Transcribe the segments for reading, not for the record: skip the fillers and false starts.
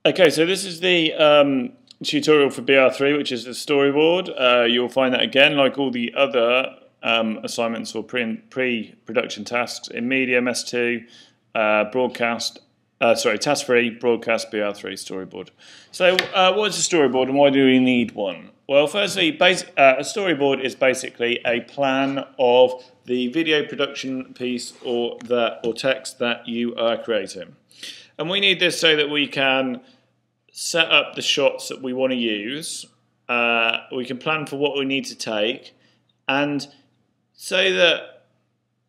Okay, so this is the tutorial for BR3, which is the storyboard. You'll find that again, like all the other assignments or pre-production tasks in media, MEST2, task 3, broadcast, BR3, storyboard. So what is a storyboard and why do we need one? Well, firstly, a storyboard is basically a plan of the video production piece or text that you are creating. And we need this so that we can set up the shots that we want to use, we can plan for what we need to take, and so that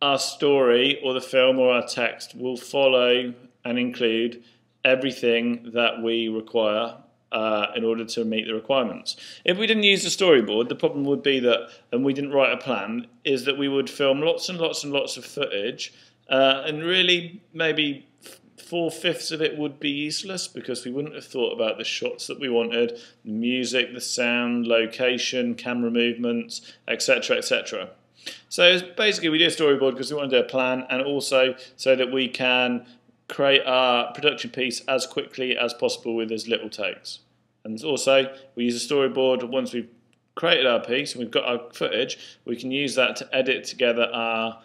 our story or the film or our text will follow and include everything that we require in order to meet the requirements. If we didn't use the storyboard, the problem would be that, and we didn't write a plan, is that we would film lots and lots and lots of footage, and really maybe 4/5 of it would be useless because we wouldn't have thought about the shots that we wanted, the music, the sound, location, camera movements, etc, etc. So basically we do a storyboard because we want to do a plan, and also so that we can create our production piece as quickly as possible with as little takes. And also we use a storyboard once we've created our piece and we've got our footage, we can use that to edit together our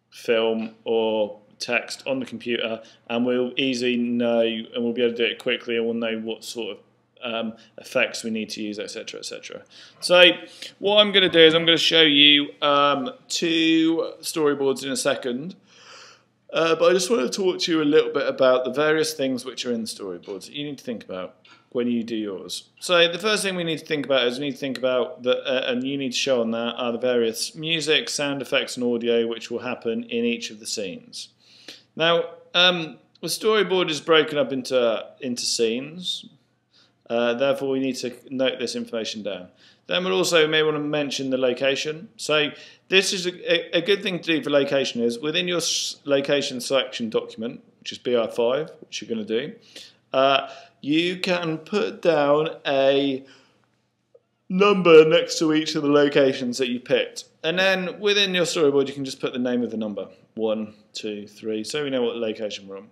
film or text on the computer, and we'll easily know, and we'll be able to do it quickly, and we'll know what sort of effects we need to use, etc, etc. So what I'm going to do is I'm going to show you 2 storyboards in a second, but I just want to talk to you a little bit about the various things which are in the storyboards that you need to think about when you do yours. So the first thing we need to think about is we need to think about, and you need to show on that, are the various music, sound effects and audio which will happen in each of the scenes. Now, the storyboard is broken up into scenes, therefore we need to note this information down. Then we'll also may want to mention the location. So this is a good thing to do for location is within your location selection document, which is BR5, which you're going to do, you can put down a number next to each of the locations that you picked. And then within your storyboard you can just put the name of the number. 1, 2, 3, so we know what location we're on.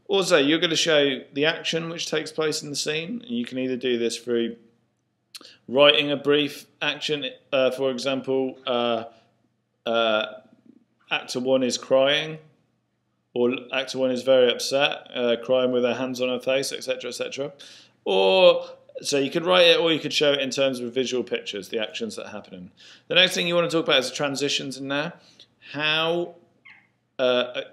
Also, you're going to show the action which takes place in the scene, and you can either do this through writing a brief action, for example, actor 1 is crying, or actor 1 is very upset, crying with her hands on her face, etc, etc. Or so you could write it, or you could show it in terms of visual pictures, the actions that are happening. The next thing you want to talk about is the transitions in there. How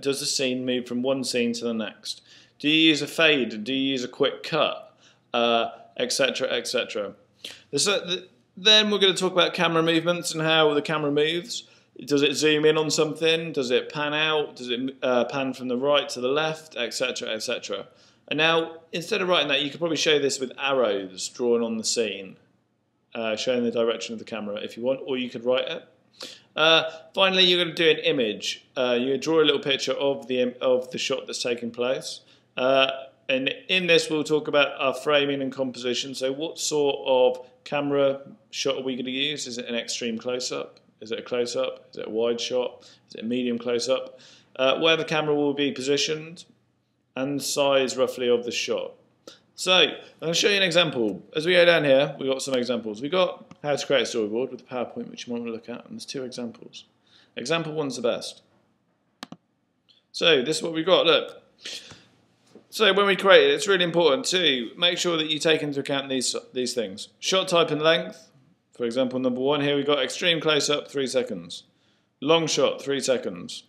does the scene move from one scene to the next? Do you use a fade? Do you use a quick cut? Etc, etc. Then we're going to talk about camera movements and how the camera moves. Does it zoom in on something? Does it pan out? Does it pan from the right to the left? Etc, etc. And now, instead of writing that, you could probably show this with arrows drawn on the scene, showing the direction of the camera if you want, or you could write it. Finally, you're going to do an image. You draw a little picture of the shot that's taking place. And in this, we'll talk about our framing and composition. So what sort of camera shot are we going to use? Is it an extreme close-up? Is it a close-up? Is it a wide shot? Is it a medium close-up? Where the camera will be positioned, and the size roughly of the shot. So I'm going to show you an example. As we go down here, we've got some examples. We've got how to create a storyboard with a PowerPoint, which you might want to look at, and there's 2 examples. Example 1's the best. So this is what we've got, look. So when we create it, it's really important to make sure that you take into account these things. Shot type and length. For example, number 1 here, we've got extreme close-up, 3 seconds. Long shot, 3 seconds.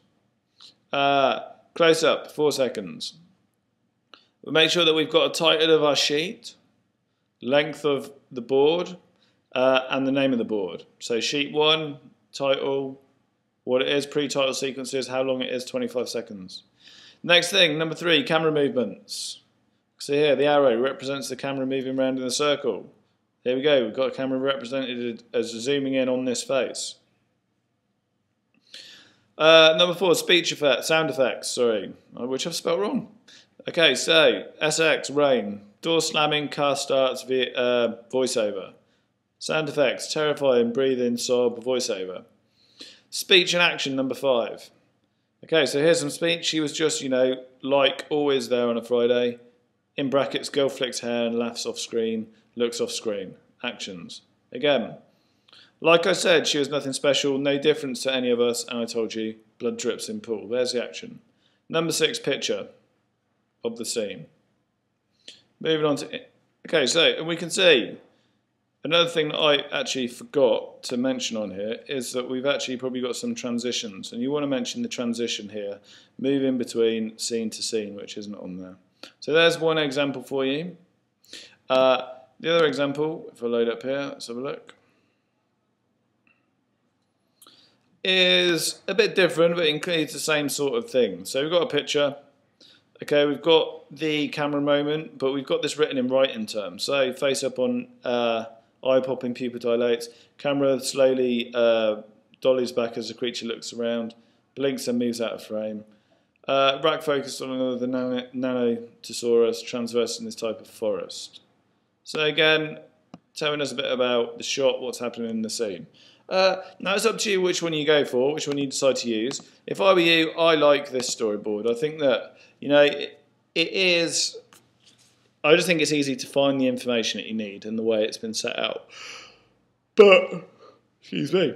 Close-up, 4 seconds. We'll make sure that we've got a title of our sheet, length of the board, and the name of the board. So sheet 1, title, what it is, pre-title sequences, how long it is, 25 seconds. Next thing, number 3, camera movements. So here, the arrow represents the camera moving around in a circle. Here we go, we've got a camera represented as zooming in on this face. Number 4, sound effects, sorry, which I've spelled wrong. Okay, so SX, rain, door slamming, car starts, voiceover. Sound effects, terrifying, breathing, sob, voiceover. Speech and action, number 5. Okay, so here's some speech. She was just, like always there on a Friday, in brackets, girl flicks hair and laughs off screen, looks off screen. Actions. Again, like I said, she was nothing special, no difference to any of us, and I told you, blood drips in pool. There's the action. Number 6, picture of the scene. Moving on to... Okay, so, and we can see, another thing that I actually forgot to mention on here is that we've actually probably got some transitions, and you want to mention the transition here, moving between scene to scene, which isn't on there. So there's one example for you. The other example, if I load up here, let's have a look, is a bit different, but includes the same sort of thing. So we've got a picture. Okay, we've got the camera moment, but we've got this written in writing terms. So face up on eye popping, pupil dilates, camera slowly dollies back as the creature looks around, blinks and moves out of frame. Rack focused on another Nanotosaurus transversing this type of forest. So again, telling us a bit about the shot, what's happening in the scene. Now it's up to you which one you go for, which one you decide to use. If I were you, I like this storyboard. I think that, you know, it is, I just think it's easy to find the information that you need and the way it's been set out. But, excuse me,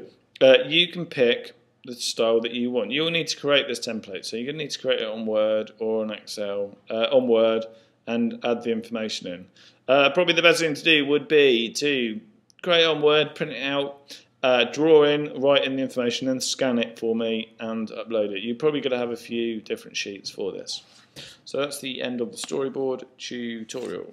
you can pick the style that you want. You'll need to create this template, so you're going to need to create it on Word or on Excel, on Word, and add the information in. Probably the best thing to do would be to create it on Word, print it out, draw in, write in the information, then scan it for me and upload it. You're probably going to have a few different sheets for this. So that's the end of the storyboard tutorial.